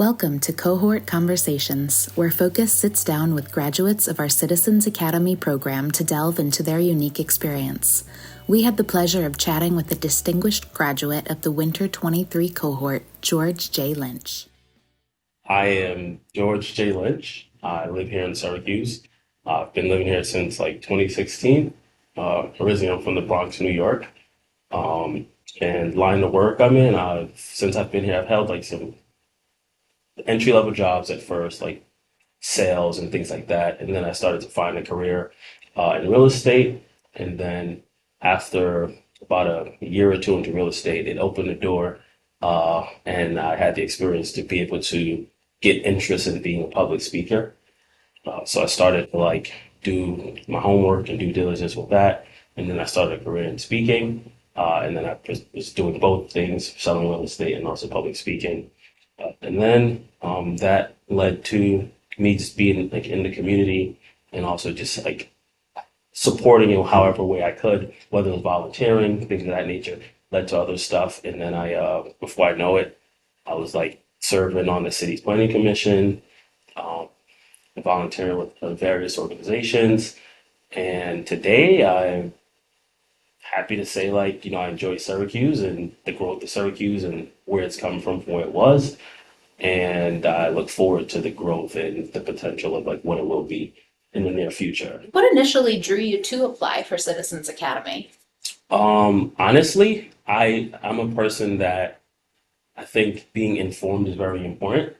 Welcome to Cohort Conversations, where FOCUS sits down with graduates of our Citizens Academy program to delve into their unique experience. We had the pleasure of chatting with a distinguished graduate of the Winter 23 cohort, George J. Lynch. I am George J. Lynch. I live here in Syracuse. I've been living here since like 2016. Originally, I'm from the Bronx, New York. And line of work I'm in, since I've been here, I've held like some entry level jobs at first, like sales and things like that. And then I started to find a career in real estate. And then after about a year or two into real estate, it opened the door. And I had the experience to be able to get interest in being a public speaker. So I started to like do my homework and due diligence with that. And then I started a career in speaking. And then I was doing both things, selling real estate and also public speaking. And then that led to me just being like in the community and also just like supporting in however way I could, whether it was volunteering, things of that nature, led to other stuff. And then before I know it, I was like serving on the city's planning commission, um, volunteering with various organizations. And today I'm happy to say like, I enjoy Syracuse and the growth of Syracuse and where it's come from where it was. And I look forward to the growth and the potential of like what it will be in the near future. What initially drew you to apply for Citizens Academy? Honestly, I'm a person that I think being informed is very important.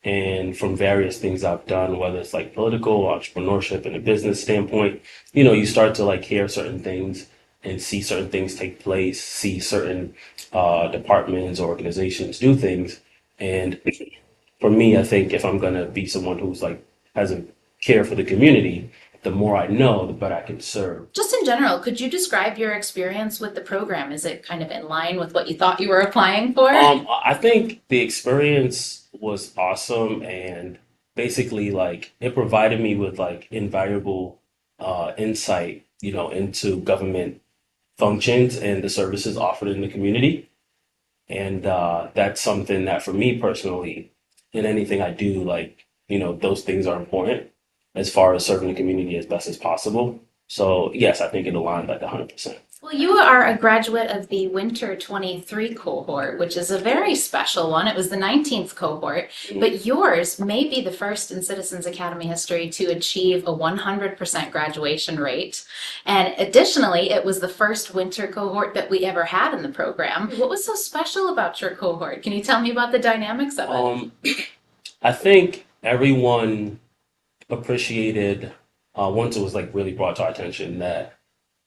And from various things I've done, whether it's like political, entrepreneurship, and a business standpoint, you start to like hear certain things and see certain things take place, see certain departments or organizations do things. And for me, I think if I'm gonna be someone who's like has a care for the community, the more I know, the better I can serve. Just in general, could you describe your experience with the program? Is it kind of in line with what you thought you were applying for? I think the experience was awesome and basically like it provided me with like invaluable insight, into government functions and the services offered in the community. And that's something that for me personally, in anything I do, like, those things are important as far as serving the community as best as possible. So yes, I think it aligned like 100%. Well, you are a graduate of the Winter 23 cohort, which is a very special one. It was the 19th cohort, but yours may be the first in Citizens Academy history to achieve a 100% graduation rate. And additionally, it was the first winter cohort that we ever had in the program. What was so special about your cohort? Can you tell me about the dynamics of it? I think everyone appreciated once it was like really brought to our attention that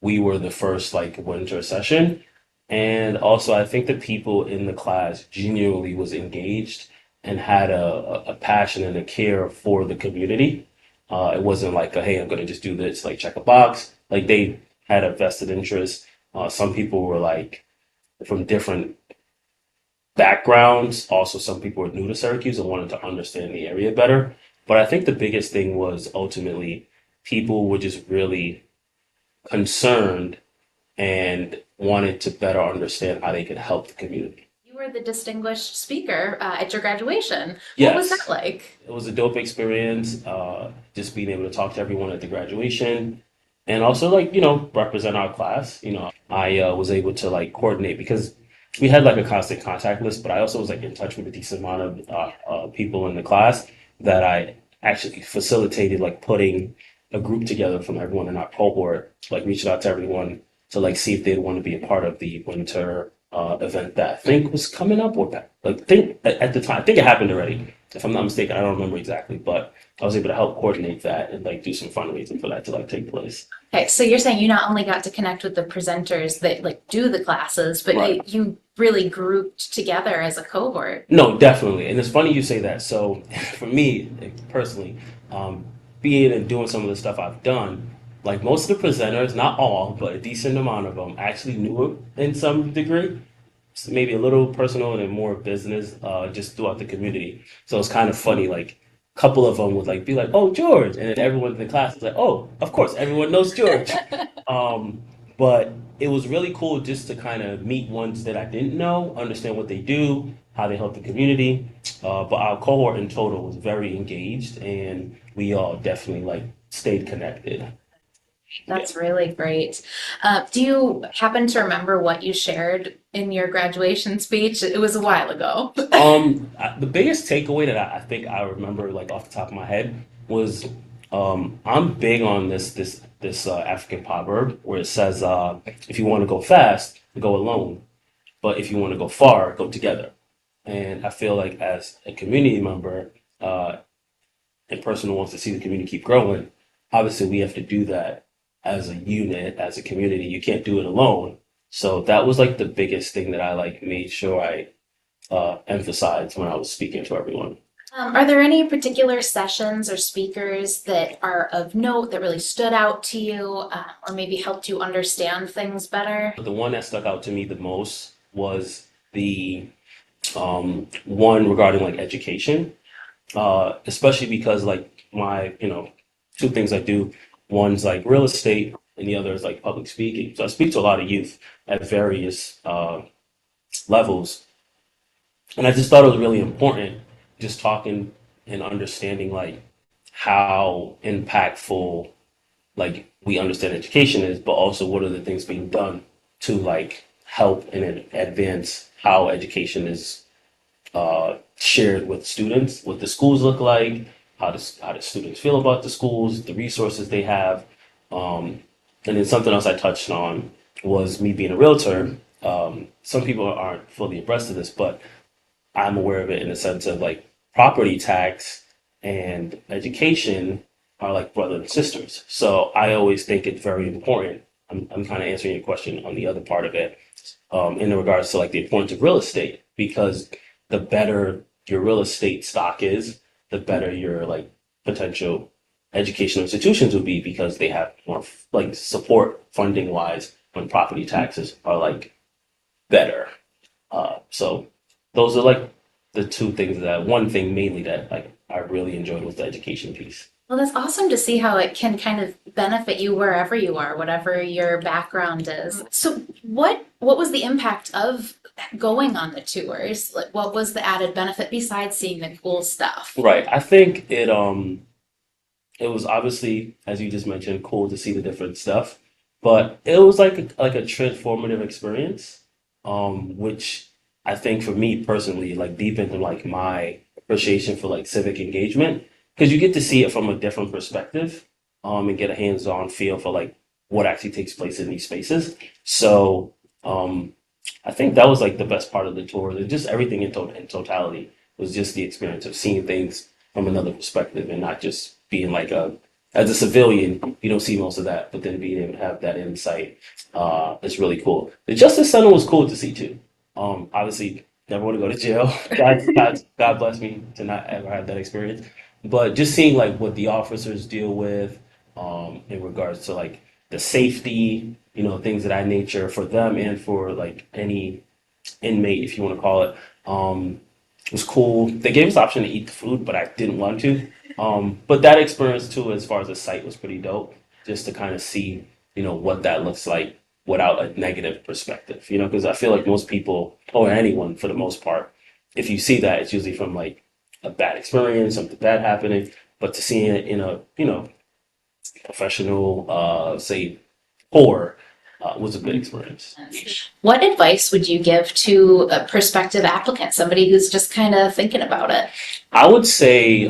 we were the first like winter session. And also I think the people in the class genuinely was engaged and had a passion and a care for the community. It wasn't like hey, I'm gonna just do this, like check a box. Like they had a vested interest. Some people were like from different backgrounds. Also, some people were new to Syracuse and wanted to understand the area better. But I think the biggest thing was ultimately people were just really concerned and wanted to better understand how they could help the community. You were the distinguished speaker at your graduation. What was that Yes, like? it was a dope experience. Just being able to talk to everyone at the graduation and also like, represent our class. I was able to like coordinate because we had like a constant contact list, but I also was like in touch with a decent amount of people in the class that I actually facilitated like putting a group together from everyone in our cohort, like reaching out to everyone to like see if they'd want to be a part of the winter event that I think was coming up or like think at the time. I think it happened already. If I'm not mistaken, I don't remember exactly, but I was able to help coordinate that and like do some fundraising for that to like take place. Okay, so you're saying you not only got to connect with the presenters that like do the classes, but Right. you really grouped together as a cohort. No, definitely. And it's funny you say that. So for me like, personally, um, being and doing some of the stuff I've done, like most of the presenters, not all, but a decent amount of them actually knew it in some degree. So maybe a little personal and then more business, just throughout the community. So it's kind of funny, like a couple of them would like be like, "Oh, George," and then everyone in the class was like, "Oh, of course, everyone knows George." Um, but it was really cool just to kind of meet ones that I didn't know, understand what they do, how they help the community. But our cohort in total was very engaged, and we all definitely like stayed connected. Yeah. That's really great. Do you happen to remember what you shared in your graduation speech? It was a while ago. The biggest takeaway that I think I remember, like off the top of my head, was I'm big on this African proverb where it says, if you want to go fast, go alone, but if you want to go far, go together. And I feel like as a community member, uh, a person who wants to see the community keep growing, obviously we have to do that as a unit, as a community. You can't do it alone. So that was like the biggest thing that I like made sure I emphasized when I was speaking to everyone. Are there any particular sessions or speakers that are of note that really stood out to you, or maybe helped you understand things better? The one that stuck out to me the most was the one regarding like education, especially because like my, two things I do. One's like real estate, and the other is like public speaking. So I speak to a lot of youth at various levels, and I just thought it was really important just talking and understanding like how impactful like we understand education is, but also what are the things being done to like help and advance how education is shared with students, what the schools look like, how do students feel about the schools, the resources they have. And then something else I touched on was me being a realtor. Some people aren't fully abreast of this, but I'm aware of it in the sense of like property tax and education are like brothers and sisters. So I always think it's very important. I'm kind of answering your question on the other part of it, in regards to like the importance of real estate, because the better your real estate stock is, the better your like potential educational institutions will be because they have more like support funding wise when property taxes are like better. So those are like the two things that one thing mainly that like I really enjoyed was the education piece. Well, that's awesome to see how it can kind of benefit you wherever you are, whatever your background is. So, what was the impact of going on the tours? Like, what was the added benefit besides seeing the cool stuff? Right. I think it was obviously, as you just mentioned, cool to see the different stuff, but it was like a transformative experience, which I think for me personally, like deepened like my appreciation for like civic engagement because you get to see it from a different perspective, and get a hands-on feel for like what actually takes place in these spaces. So, I think that was like the best part of the tour, and just everything in totality was just the experience of seeing things from another perspective and not just being like as a civilian, you don't see most of that, but then being able to have that insight, is really cool. The Justice Center was cool to see too. Obviously, never want to go to jail. God bless me to not ever have that experience. But just seeing like what the officers deal with, in regards to like the safety, things of that nature for them and for like any inmate, if you want to call it. It was cool. They gave us the option to eat the food, but I didn't want to. But that experience too, as far as the site, was pretty dope. Just to kind of see, what that looks like without a negative perspective. Because I feel like most people, or anyone for the most part, if you see that, it's usually from like a bad experience, something bad happening. But to see it in a, professional, say, horror, was a good experience. What advice would you give to a prospective applicant, somebody who's just kind of thinking about it? I would say,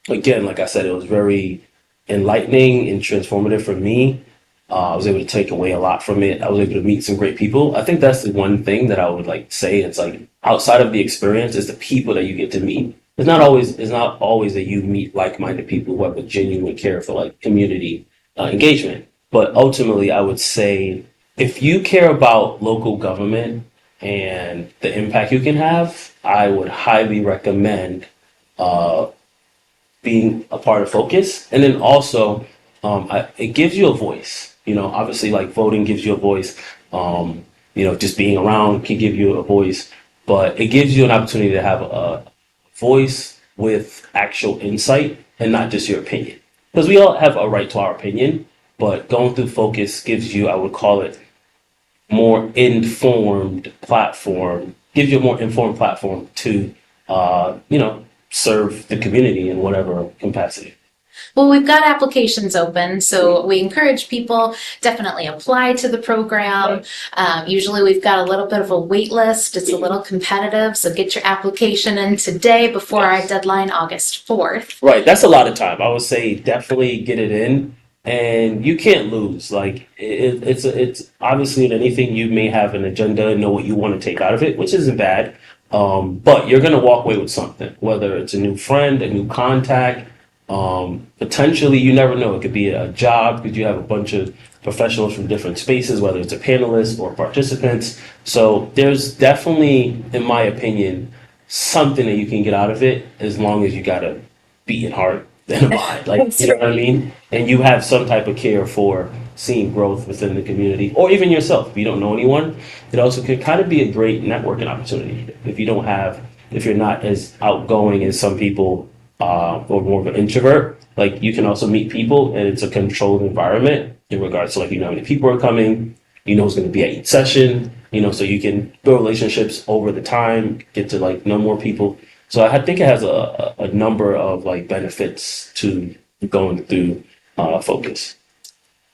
again, like I said, it was very enlightening and transformative for me. I was able to take away a lot from it. I was able to meet some great people. I think that's the one thing that I would like say. It's like outside of the experience, is the people that you get to meet. It's not always that you meet like-minded people who have a genuine care for like community engagement. But ultimately, I would say if you care about local government and the impact you can have, I would highly recommend uh, being a part of Focus. And then also, it gives you a voice. Obviously, like voting gives you a voice. Just being around can give you a voice, but it gives you an opportunity to have a voice with actual insight and not just your opinion. Because we all have a right to our opinion, but going through Focus gives you, I would call it, more informed platform gives you a more informed platform to, serve the community in whatever capacity. Well, we've got applications open, so we encourage people definitely apply to the program. Usually we've got a little bit of a wait list. It's a little competitive, so get your application in today before our deadline, August 4th. Right, that's a lot of time. I would say definitely get it in, and you can't lose. Like it's obviously in anything you may have an agenda and know what you want to take out of it, which isn't bad. But you're gonna walk away with something, whether it's a new friend, a new contact. Potentially, you never know. It could be a job because you have a bunch of professionals from different spaces, whether it's a panelist or participants. So there's definitely, in my opinion, something that you can get out of it as long as you got a beating heart and a mind. Like, you know what I mean? And you have some type of care for seeing growth within the community or even yourself. If you don't know anyone, it also could kind of be a great networking opportunity. If you're not as outgoing as some people, or more of an introvert, like you can also meet people and it's a controlled environment in regards to like, how many people are coming, who's going to be at each session, so you can build relationships over the time, get to like know more people. So I think it has a number of like benefits to going through FOCUS.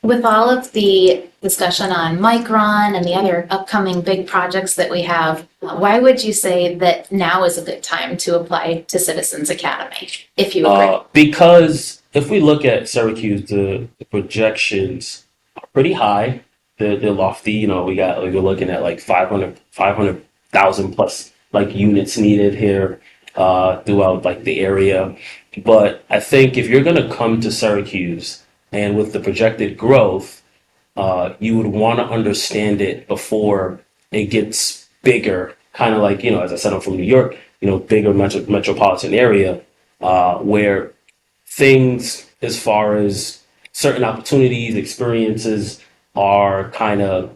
With all of the discussion on Micron and the other upcoming big projects that we have, why would you say that now is a good time to apply to Citizens Academy, if you agree? Because if we look at Syracuse, the projections are pretty high. They're lofty. We're looking at like 500,000 plus like units needed here throughout like the area. But I think if you're going to come to Syracuse, and with the projected growth, you would want to understand it before it gets bigger. Kind of like, as I said, I'm from New York, bigger metropolitan area, where things as far as certain opportunities, experiences are kind of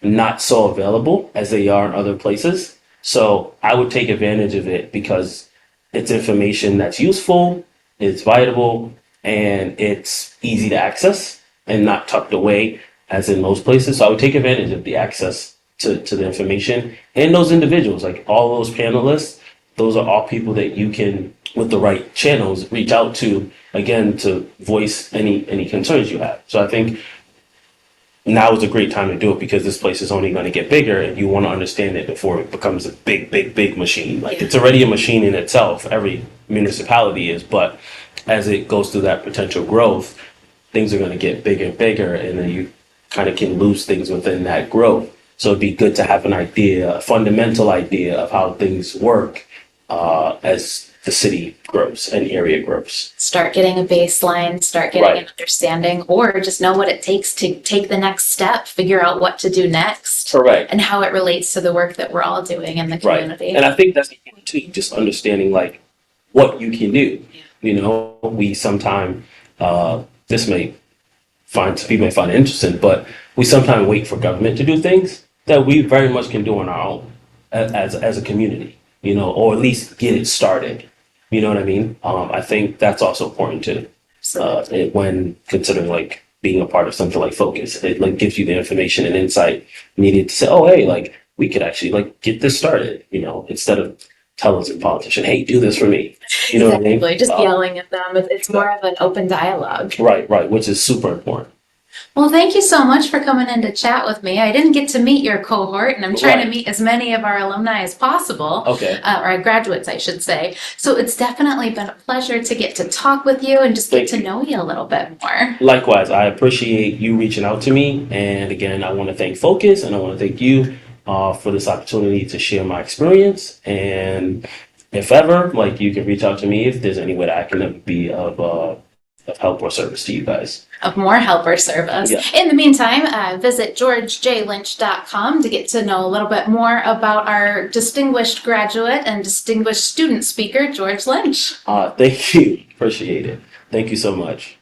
not so available as they are in other places. So I would take advantage of it because it's information that's useful, it's valuable, and it's easy to access and not tucked away as in most places. So I would take advantage of the access to the information and those individuals, like all those panelists. Those are all people that you can, with the right channels, reach out to, again, to voice any concerns you have. So I think now is a great time to do it because this place is only going to get bigger and you want to understand it before it becomes a big machine. Like it's already a machine in itself. Every municipality is, but as it goes through that potential growth, things are going to get bigger and bigger, and then you kind of can lose things within that growth. So it'd be good to have an idea, a fundamental idea of how things work as the city grows and area grows. Start getting a baseline, start getting an understanding, or just know what it takes to take the next step, figure out what to do next. Correct. And how it relates to the work that we're all doing in the community. And I think that's important too, just understanding like what you can do. We sometimes, some people may find it interesting, but we sometimes wait for government to do things that we very much can do on our own as a community, or at least get it started. You know what I mean? I think that's also important too, when considering like being a part of something like FOCUS. It like gives you the information and insight needed to say, oh, hey, like we could actually like get this started, instead of telling a politician, hey, do this for me. You know what I mean? Just yelling at them. It's more of an open dialogue. Right, which is super important. Well, thank you so much for coming in to chat with me. I didn't get to meet your cohort, and I'm trying to meet as many of our alumni as possible. Okay. Or our graduates, I should say. So it's definitely been a pleasure to get to talk with you and just get to know you a little bit more. Likewise, I appreciate you reaching out to me. And again, I want to thank FOCUS and I want to thank you for this opportunity to share my experience. And if ever, like you can reach out to me if there's any way that I can be of help or service to you guys. Of more help or service. Yeah. In the meantime, visit georgejlynch.com to get to know a little bit more about our distinguished graduate and distinguished student speaker, George Lynch. Thank you. Appreciate it. Thank you so much.